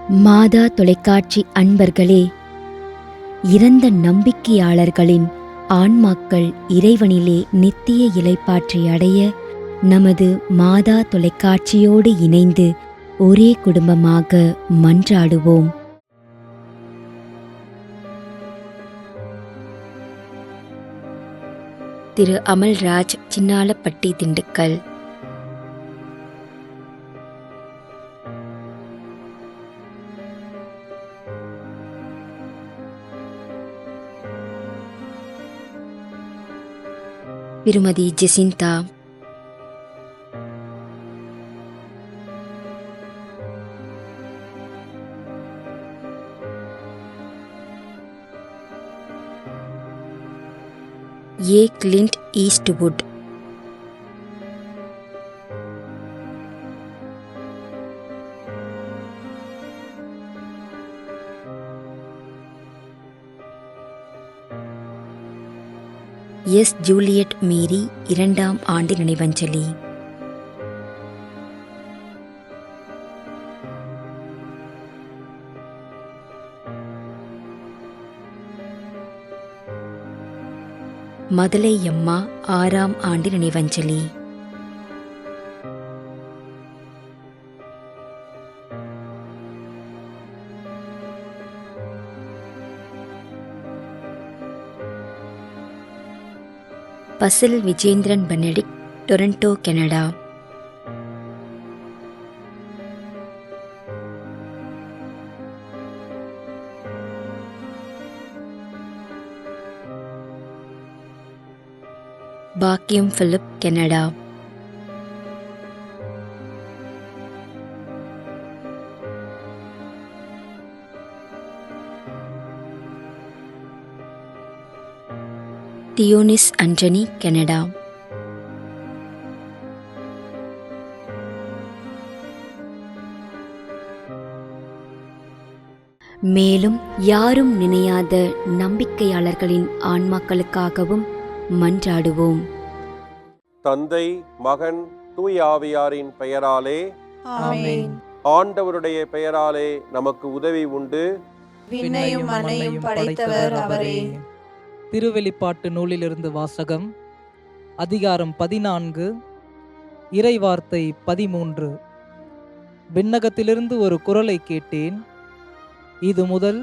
மாதா தொலைக்காட்சி அன்பர்களே, இறந்த நம்பிக்கையாளர்களின் ஆன்மாக்கள் இறைவனிலே நித்திய இளைப்பாற்றி அடைய நமது மாதா தொலைக்காட்சியோடு இணைந்து ஒரே குடும்பமாக மன்றாடுவோம். திரு அமல்ராஜ், சின்னாலப்பட்டி, திண்டுக்கல். திருமதி Jacintha. A. Clint Eastwood. S. Juliet Mary, 2ஆம் ஆண்டு நினைவஞ்சலி. மதலை அம்மா, 6ஆம் ஆண்டு நினைவஞ்சலி. Basil Vijendran Benedict, Toronto, Canada. Bakkiyam Philip, Canada. தியோனிஸ் அஞ்சனி, கனடா. மேலும் யாரும் நினையாத நம்பிக்கையாளர்களின் ஆன்மாக்களுக்காகவும் மன்றாடுவோம். தந்தை, மகன், தூய ஆவியாரின் பெயராலே ஆமென். ஆண்டவருடைய பெயராலே நமக்கு உதவி உண்டு. விண்ணையும் மண்ணையும் படைத்தவர் அவரே. திருவெளிப்பாட்டு நூலிலிருந்து வாசகம். அதிகாரம் 14, இறைவார்த்தை 13. விண்ணகத்திலிருந்து ஒரு குரலை கேட்டேன். இது முதல்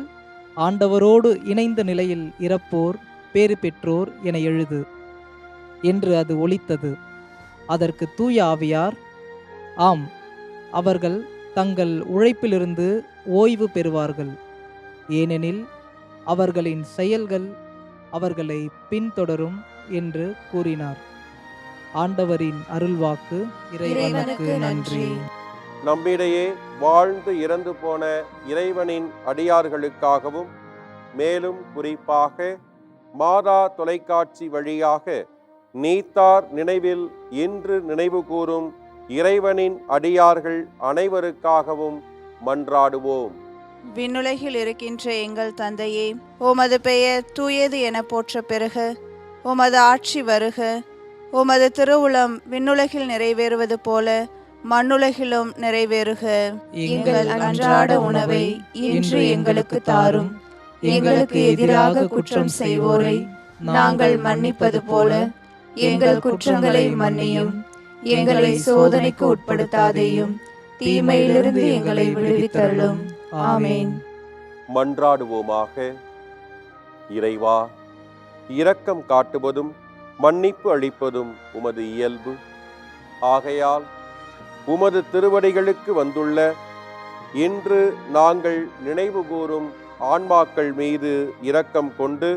ஆண்டவரோடு இணைந்த நிலையில் இறப்போர் பேறு பெற்றோர் என எழுது என்று அது ஒலித்தது. அதற்கு தூய ஆவியார், ஆம், அவர்கள் தங்கள் உழைப்பிலிருந்து ஓய்வு பெறுவார்கள், ஏனெனில் அவர்களின் செயல்கள் அவர்களை பின்தொடரும் என்று கூறினார். ஆண்டவரின் அருள்வாக்கு. இறைவனுக்கு நன்றி. நம்மிடையே வாழ்ந்து இறந்து போன இறைவனின் அடியார்களுக்காகவும், மேலும் குறிப்பாக மாதா தொலைக்காட்சி வழியாக நீத்தார் நினைவில் இன்று நினைவு கூறும் இறைவனின் அடியார்கள் அனைவருக்காகவும் மன்றாடுவோம். விண்ணுலகில் இருக்கின்ற எங்கள் தந்தையே, உமது பெயர் தூயது என போற்ற பெறுக. உமது ஆட்சி வருக. உமது திருவுளம் விண்ணுலகில் நிறைவேறுவது போல மண்ணுலகிலும் நிறைவேறுக. எங்கள் அன்றாட உணவை இன்று எங்களுக்கு தாரும். எங்களுக்கு எதிராக குற்றம் செய்வோரை நாங்கள் மன்னிப்பது போல எங்கள் குற்றங்களை மன்னியும். எங்களை சோதனைக்கு உட்படுத்தாதேயும், தீமையிலிருந்து எங்களை விடுவித்தருளும். ஆமென். மன்றாடுவோமாக. இறைவா, இரக்கம் காட்டுவதும் மன்னிப்பு அளிப்பதும் உமது இயல்பு. ஆகையால் உமது திருவடிகளுக்கு வந்துள்ள இன்று நாங்கள் நினைவு கூறும் ஆன்மாக்கள் மீது இரக்கம் கொண்டு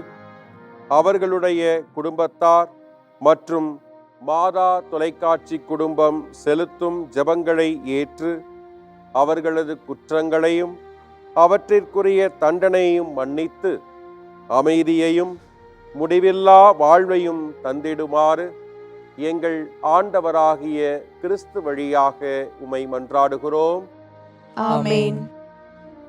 அவர்களுடைய குடும்பத்தார் மற்றும் மாதா தொலைக்காட்சி குடும்பம் செலுத்தும் ஜெபங்களை ஏற்று அவர்களது குற்றங்களையும் அவற்றிற்குரிய தண்டனையும் மன்னித்து அமைதியையும் முடிவில்லா வாழ்வையும் தந்திடுமாறு எங்கள் ஆண்டவராகிய கிறிஸ்து வழியாக உம்மை மன்றாடுகிறோம். ஆமென்.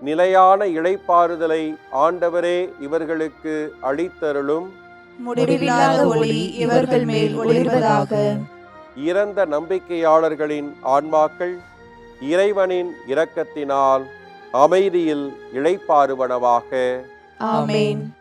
நிலையான இளைப்பாறுதலை ஆண்டவரே இவர்களுக்கு அளித்தருளும். முடிவில்லாத ஒளி இவர்கள் மேல் ஒளிர்வதாக. இறந்த நம்பிக்கையாளர்களின் ஆன்மாக்கள் இறைவனின் இரக்கத்தினால் அமைதியில் இளைப்பாறுவனவாக. ஆமேன்.